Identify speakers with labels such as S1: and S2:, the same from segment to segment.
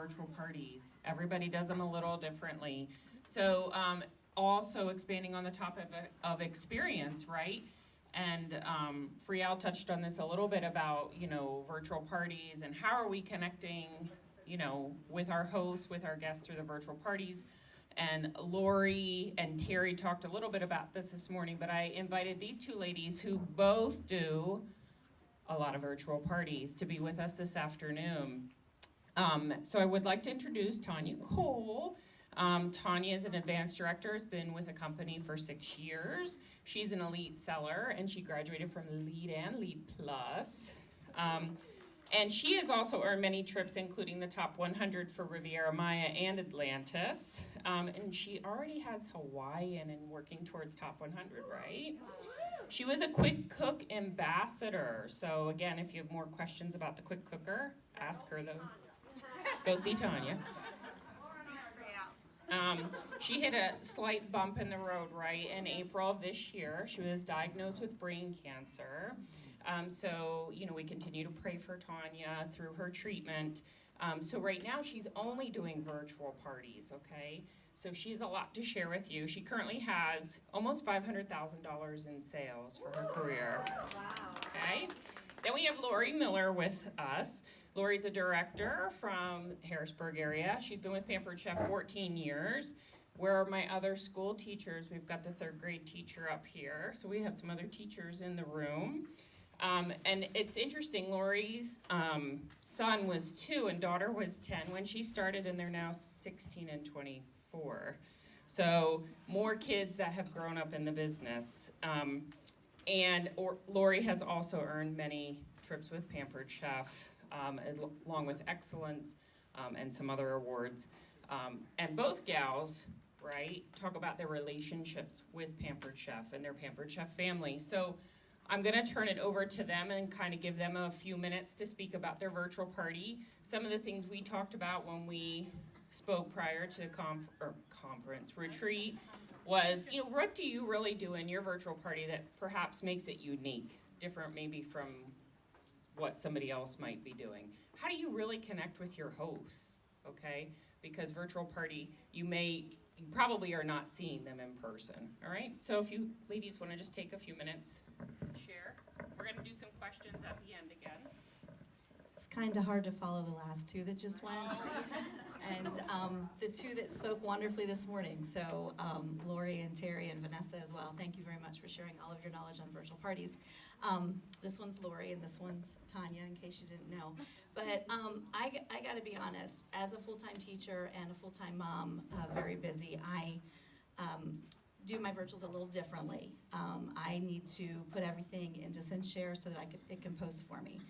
S1: virtual parties. Everybody does them a little differently. So also expanding on the topic of experience, right? And Friel touched on this a little bit about, virtual parties and how are we connecting, with our hosts, with our guests through the virtual parties. And Lori and Terry talked a little bit about this morning, but I invited these two ladies who both do a lot of virtual parties to be with us this afternoon. So I would like to introduce Tanya Cole. Tanya is an advanced director, has been with the company for 6 years. She's an elite seller, and she graduated from Lead and Lead Plus. And she has also earned many trips, including the top 100 for Riviera Maya and Atlantis. And she already has Hawaiian and working towards top 100, right? She was a Quick Cook ambassador. So again, if you have more questions about the Quick Cooker, ask her though. Go see Tanya. She hit a slight bump in the road, right, in April of this year. She was diagnosed with brain cancer. So, we continue to pray for Tanya through her treatment. So right now she's only doing virtual parties, okay? So she has a lot to share with you. She currently has almost $500,000 in sales for her career. Wow. Okay? Then we have Lori Miller with us. Lori's a director from Harrisburg area. She's been with Pampered Chef 14 years. Where are my other school teachers? We've got the 3rd grade teacher up here. So we have some other teachers in the room. And it's interesting, Lori's son was 2 and daughter was 10 when she started, and they're now 16 and 24. So more kids that have grown up in the business. Lori has also earned many trips with Pampered Chef, along with Excellence and some other awards. And both gals, right, talk about their relationships with Pampered Chef and their Pampered Chef family. So I'm going to turn it over to them and kind of give them a few minutes to speak about their virtual party. Some of the things we talked about when we spoke prior to conference retreat was, what do you really do in your virtual party that perhaps makes it unique, different maybe from what somebody else might be doing? How do you really connect with your hosts, okay? Because virtual party, you probably are not seeing them in person, all right? So if you ladies want to just take a few minutes, share. We're going to do some questions at the end again.
S2: It's kind of hard to follow the last two that just went, and the two that spoke wonderfully this morning. So Lori and Terry and Vanessa as well. Thank you very much for sharing all of your knowledge on virtual parties. This one's Lori and this one's Tanya, in case you didn't know. But I got to be honest, as a full-time teacher and a full-time mom, very busy, I do my virtuals a little differently. I need to put everything into SendShare so that it can post for me.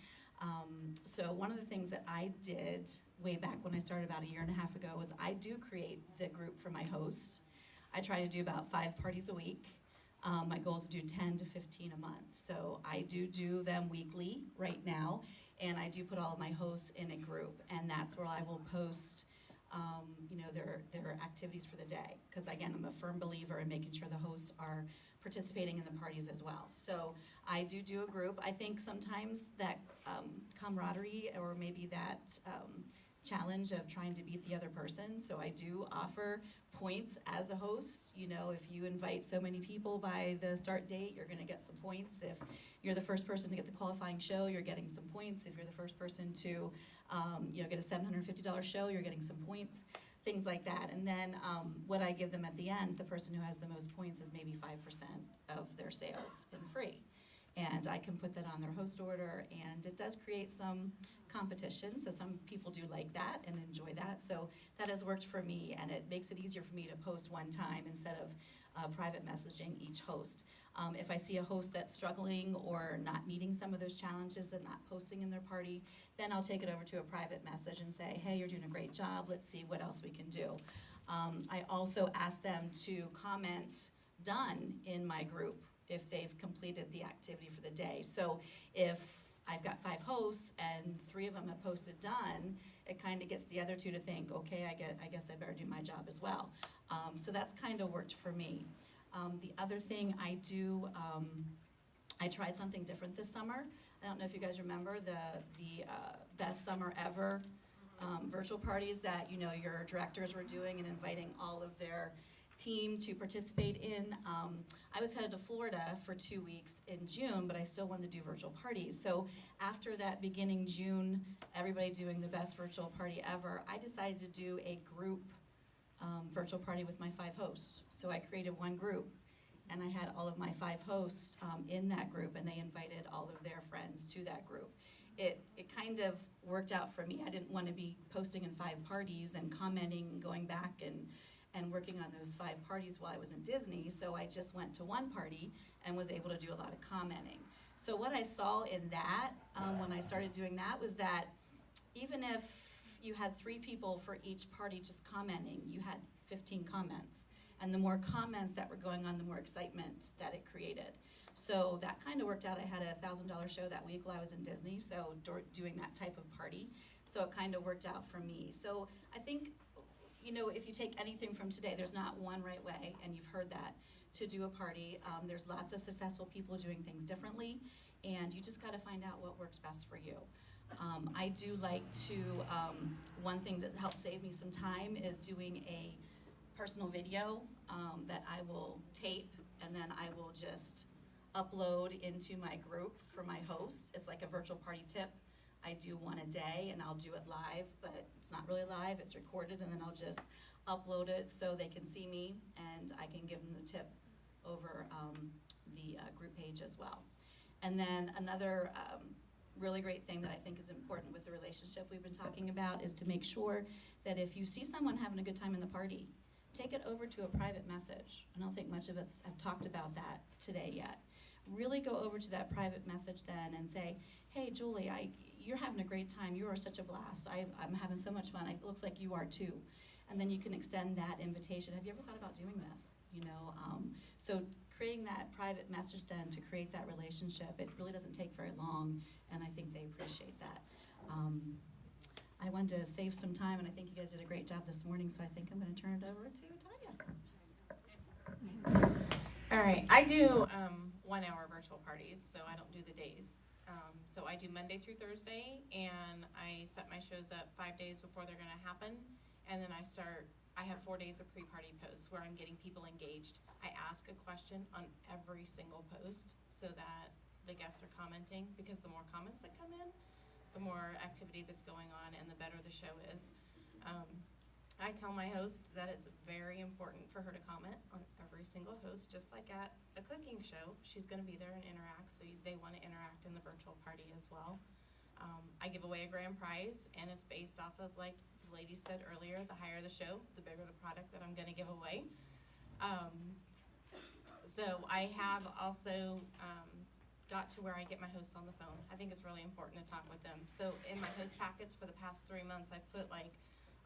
S2: So one of the things that I did way back when I started about 1.5 years ago was I do create the group for my host. I try to do about 5 parties a week. My goal is to do 10 to 15 a month. So I do them weekly right now, and I do put all of my hosts in a group, and that's where I will post their activities for the day. Because again, I'm a firm believer in making sure the hosts are participating in the parties as well. So I do a group. I think sometimes that camaraderie or maybe that challenge of trying to beat the other person. So I do offer points as a host. If you invite so many people by the start date, you're going to get some points. If you're the first person to get the qualifying show, you're getting some points. If you're the first person to get a $750 show, you're getting some points, things like that. And then what I give them at the end, the person who has the most points is maybe 5% of their sales in free. And I can put that on their host order, and it does create some competition. So some people do like that and enjoy that. So that has worked for me, and it makes it easier for me to post one time instead of private messaging each host. If I see a host that's struggling or not meeting some of those challenges and not posting in their party, then I'll take it over to a private message and say, hey, you're doing a great job. Let's see what else we can do. I also ask them to comment done in my group if they've completed the activity for the day. So if I've got 5 hosts and 3 of them have posted done, it kind of gets the other 2 to think, okay, I guess I better do my job as well. So that's kind of worked for me. The other thing I do, I tried something different this summer. I don't know if you guys remember the best summer ever virtual parties that your directors were doing and inviting all of their team to participate in. I was headed to Florida for 2 weeks in June, but I still wanted to do virtual parties. So after that beginning June, everybody doing the best virtual party ever, I decided to do a group virtual party with my 5 hosts. So I created one group, and I had all of my 5 hosts in that group, and they invited all of their friends to that group. It kind of worked out for me. I didn't want to be posting in 5 parties and commenting and going back and working on those 5 parties while I was in Disney, so I just went to one party and was able to do a lot of commenting. So what I saw in that, when I started doing that, was that even if you had 3 people for each party just commenting, you had 15 comments. And the more comments that were going on, the more excitement that it created. So that kind of worked out. I had a $1,000 show that week while I was in Disney, so doing that type of party. So it kind of worked out for me. So I think, if you take anything from today, there's not one right way, and you've heard that, to do a party. There's lots of successful people doing things differently, and you just got to find out what works best for you. I do like to, one thing that helps save me some time is doing a personal video that I will tape, and then I will just upload into my group for my host. It's like a virtual party tip. I do one a day, and I'll do it live, but it's not really live, it's recorded, and then I'll just upload it so they can see me, and I can give them the tip over the group page as well. And then another really great thing that I think is important with the relationship we've been talking about is to make sure that if you see someone having a good time in the party, take it over to a private message. I don't think much of us have talked about that today yet. Really go over to that private message then and say, hey, Julie, you're having a great time. You are such a blast. I'm having so much fun. It looks like you are too. And then you can extend that invitation. Have you ever thought about doing this? So creating that private message then to create that relationship, it really doesn't take very long, and I think they appreciate that. I wanted to save some time, and I think you guys did a great job this morning, so I think I'm going to turn it over to Tanya.
S3: All right, I do 1-hour virtual parties, so I don't do the days. So I do Monday through Thursday, and I set my shows up 5 days before they're going to happen, and then I have 4 days of pre-party posts where I'm getting people engaged. I ask a question on every single post so that the guests are commenting, because the more comments that come in, the more activity that's going on and the better the show is. I tell my host that it's very important for her to comment on every single host, just like at a cooking show. She's going to be there and interact, so they want to interact in the virtual party as well. I give away a grand prize, and it's based off of, like the lady said earlier, the higher the show, the bigger the product that I'm going to give away. So I have also got to where I get my hosts on the phone. I think it's really important to talk with them. So in my host packets for the past 3 months, I put like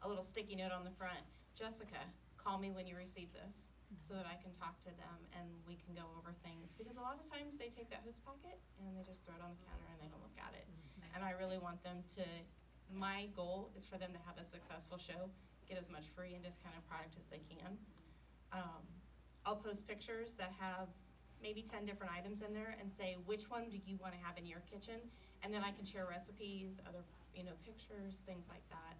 S3: a little sticky note on the front. Jessica, call me when you receive this so that I can talk to them and we can go over things. Because a lot of times they take that host packet and they just throw it on the counter and they don't look at it. And I really want them to, my goal is for them to have a successful show, get as much free and discounted product as they can. I'll post pictures that have maybe 10 different items in there and say, which one do you want to have in your kitchen? And then I can share recipes, other pictures, things like that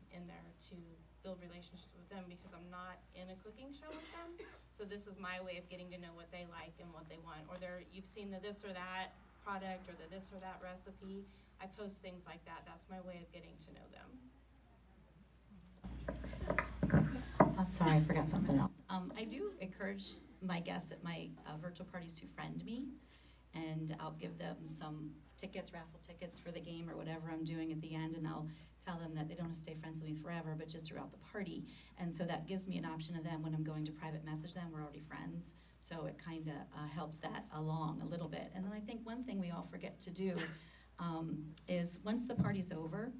S3: in there to build relationships with them, because I'm not in a cooking show with them. So this is my way of getting to know what they like and what they want. Or you've seen the this or that product or the this or that recipe. I post things like that. That's my way of getting to know them.
S2: Oh, sorry, I forgot something else. I do encourage my guests at my virtual parties to friend me, and I'll give them some tickets, raffle tickets for the game or whatever I'm doing at the end, and I'll tell them that they don't have to stay friends with me forever, but just throughout the party. And so that gives me an option of them when I'm going to private message them, we're already friends. So it kind of helps that along a little bit. And then I think one thing we all forget to do is once the party's over,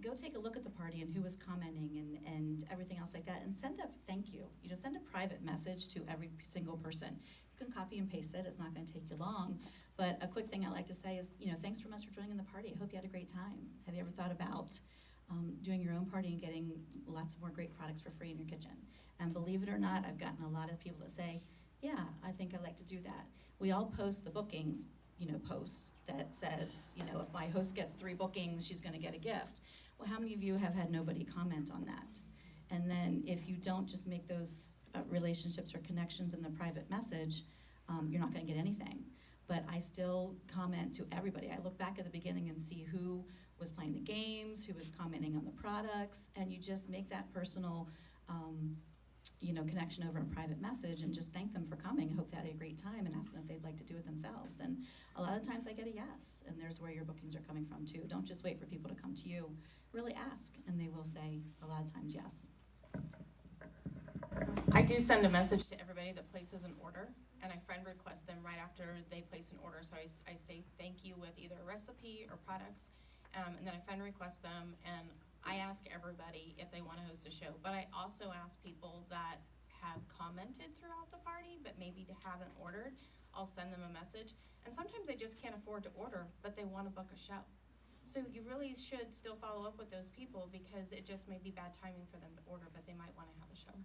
S2: go take a look at the party and who was commenting and everything else like that, and send a thank you. Send a private message to every single person. You can copy and paste it. It's not going to take you long. But a quick thing I like to say is, thanks so much for joining the party. I hope you had a great time. Have you ever thought about doing your own party and getting lots of more great products for free in your kitchen? And believe it or not, I've gotten a lot of people that say, yeah, I think I'd like to do that. We all post the bookings, post that says, if my host gets 3 bookings, she's going to get a gift. Well, how many of you have had nobody comment on that? And then if you don't just make those relationships or connections in the private message, you're not going to get anything. But I still comment to everybody. I look back at the beginning and see who was playing the games, who was commenting on the products, and you just make that personal connection over a private message and just thank them for coming. I hope they had a great time and ask them if they'd like to do it themselves. And a lot of times I get a yes, and there's where your bookings are coming from too. Don't just wait for people to come to you. Really ask, and they will say a lot of times yes.
S3: I do send a message to everybody that places an order, and I friend request them right after they place an order. So I say thank you with either a recipe or products, and then I friend request them, and I ask everybody if they want to host a show. But I also ask people that have commented throughout the party but maybe haven't ordered. I'll send them a message, and sometimes they just can't afford to order, but they want to book a show. So you really should still follow up with those people, because it just may be bad timing for them to order, but they might want to have a show.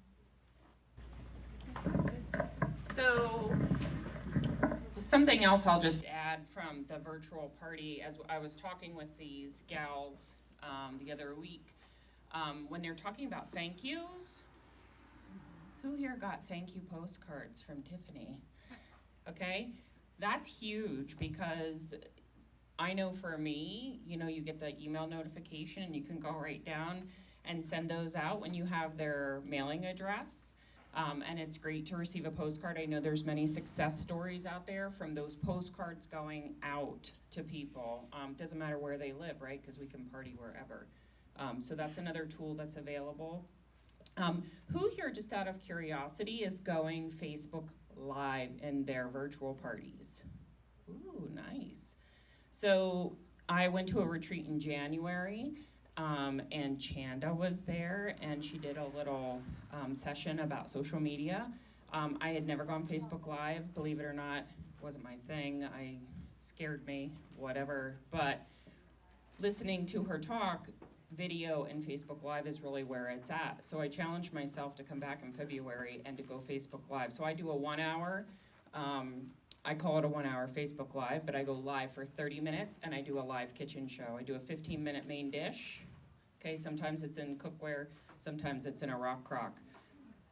S1: So something else I'll just add from the virtual party, as I was talking with these gals the other week, when they're talking about thank yous, who here got thank you postcards from Tiffany? Okay, that's huge, because I know for me, you get the email notification and you can go right down and send those out when you have their mailing address. And it's great to receive a postcard. I know there's many success stories out there from those postcards going out to people. Doesn't matter where they live, right? Because we can party wherever. So that's another tool that's available. Who here, just out of curiosity, is going Facebook Live in their virtual parties? Ooh, nice. So I went to a retreat in January, and Chanda was there, and she did a little session about social media. I had never gone Facebook Live, believe it or not, wasn't my thing. Scared me, whatever. But listening to her talk, video and Facebook Live is really where it's at. So I challenged myself to come back in February and to go Facebook Live. So I do a 1 hour, I call it a 1 hour Facebook Live, but I go live for 30 minutes and I do a live kitchen show. I do a 15-minute main dish. Okay, sometimes it's in cookware, sometimes it's in a rock crock.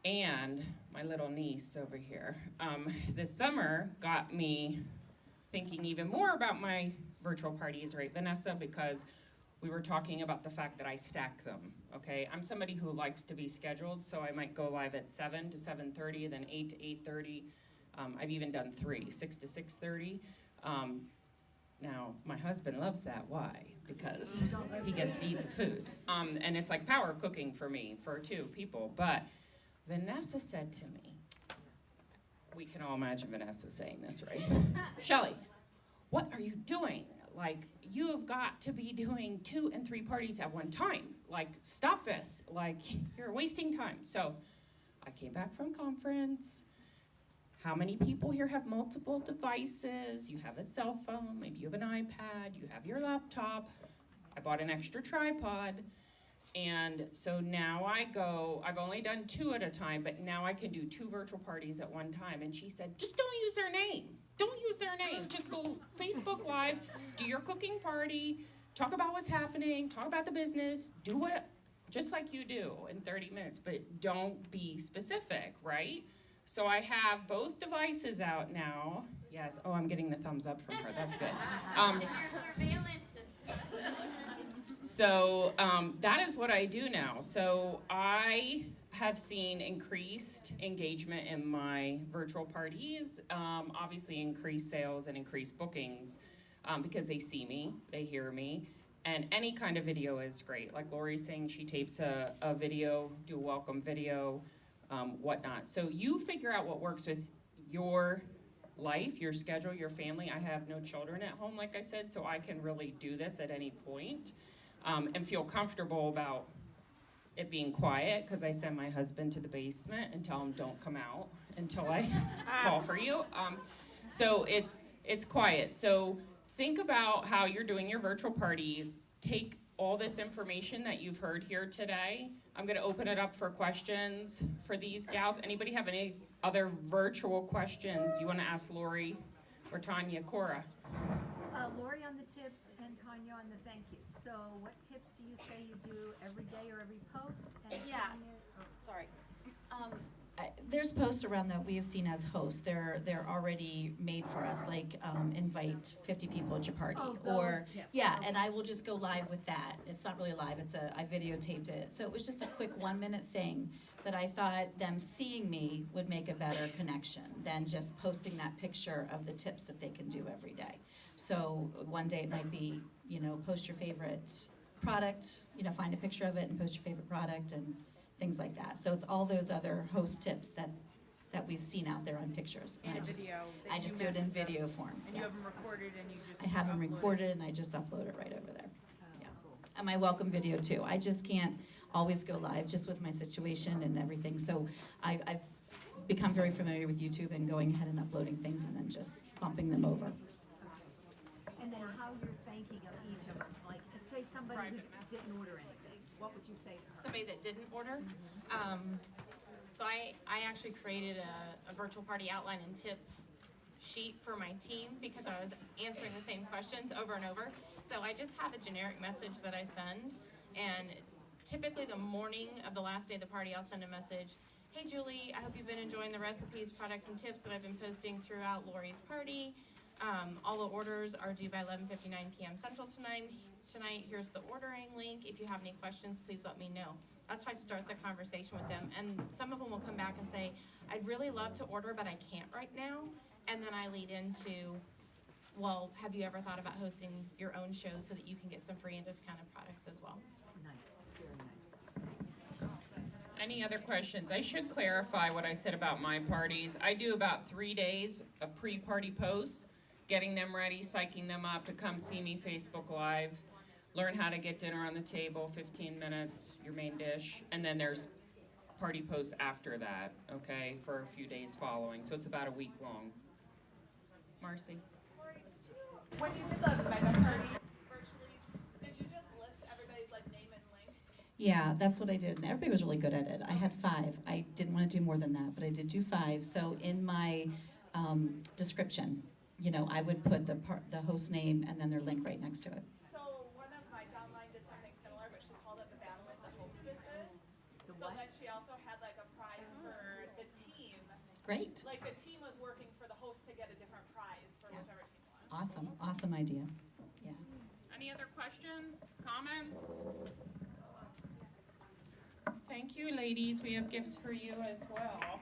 S1: And my little niece over here, this summer got me thinking even more about my virtual parties, right, Vanessa? Because we were talking about the fact that I stack them, okay? I'm somebody who likes to be scheduled, so I might go live at 7 to 7:30, then 8 to 8:30. I've even done 6 to 6:30. Now, my husband loves that. Why? Because he gets to eat the food. And it's like power cooking for me, for 2 people. But Vanessa said to me, we can all imagine Vanessa saying this, right? Shelly, what are you doing? Like, you have got to be doing 2 and 3 parties at one time. Like, stop this. Like, you're wasting time. So I came back from conference. How many people here have multiple devices? You have a cell phone, maybe you have an iPad, you have your laptop. I bought an extra tripod. And so now I've only done 2 at a time, but now I can do 2 virtual parties at one time. And she said, just don't use their name. Don't use their name. Just go Facebook Live, do your cooking party, talk about what's happening, talk about the business, do what, just like you do in 30 minutes, but don't be specific, right? So I have both devices out now. Yes, oh, I'm getting the thumbs up from her, that's good. So that is what I do now. So I have seen increased engagement in my virtual parties, obviously increased sales and increased bookings because they see me, they hear me, and any kind of video is great. Like Lori's saying, she tapes a video, do a welcome video, whatnot. So you figure out what works with your life, your schedule, your family. I have no children at home, like I said, so I can really do this at any point and feel comfortable about it being quiet, because I send my husband to the basement and tell him don't come out until I call for you. So it's quiet. So think about how you're doing your virtual parties. Take all this information that you've heard here today. I'm going to open it up for questions for these gals. Anybody have any other virtual questions you want to ask Lori or Tanya Cora.
S4: Lori on the tips and Tanya on the thank yous. So what tips do you say you do every day or every post? And
S2: Yeah.
S4: Tanya-
S2: Sorry. There's posts around that we have seen as hosts. They're already made for us, like invite 50 people at your party,
S4: Oh,
S2: or
S4: those tips.
S2: yeah,
S4: Okay.
S2: and I will just go live with that. It's not really live. I videotaped it, so it was just a quick 1-minute thing. But I thought them seeing me would make a better connection than just posting that picture of the tips that they can do every day. So one day it might be, post your favorite product, find a picture of it and post your favorite product and things like that. So it's all those other host tips that we've seen out there on pictures. And
S5: In
S2: I
S5: a
S2: just,
S5: video. that
S2: I
S5: you
S2: just do it in
S5: message them.
S2: video form.
S5: And you
S2: Yes.
S5: have them recorded and you just.
S2: I have them
S5: upload it.
S2: recorded and I just upload it right over there. Yeah. And my welcome video too. I just can't always go live just with my situation and everything. So I've become very familiar with YouTube and going ahead and uploading things and then just bumping them over.
S4: And then how you're thanking of each of them. Like, say somebody who didn't order anything. What would you say to her?
S3: Somebody that didn't order. So I actually created a virtual party outline and tip sheet for my team because I was answering the same questions over and over. So I just have a generic message that I send, and typically the morning of the last day of the party, I'll send a message. Hey Julie, I hope you've been enjoying the recipes, products, and tips that I've been posting throughout Lori's party. All the orders are due by 11:59 p.m. Central tonight. Here's the ordering link. If you have any questions, please let me know. That's how I start the conversation with them. And some of them will come back and say, I'd really love to order, but I can't right now. And then I lead into, well, have you ever thought about hosting your own show so that you can get some free and discounted products as well?
S4: Nice, very nice.
S1: Any other questions? I should clarify what I said about my parties. I do about 3 days of pre-party posts, getting them ready, psyching them up to come see me Facebook Live, learn how to get dinner on the table, 15 minutes, your main dish, and then there's party posts after that, okay, for a few days following. So it's about a week long. Marcy?
S6: When you did the mega party virtually, did you just list everybody's name and link?
S2: Yeah, that's what I did, and everybody was really good at it. I had 5. I didn't want to do more than that, but I did do 5. So in my description, I would put the host name and then their link right next to it.
S6: So one of my downline did something similar, but she called it the Battle with the Hostesses.
S4: The
S6: So
S4: what?
S6: then she also had a prize for the team.
S2: Great.
S6: The team was working for the host to get a different prize for
S2: Yeah.
S6: whichever team won.
S2: Awesome idea. Yeah.
S1: Any other questions, comments? Thank you, ladies. We have gifts for you as well.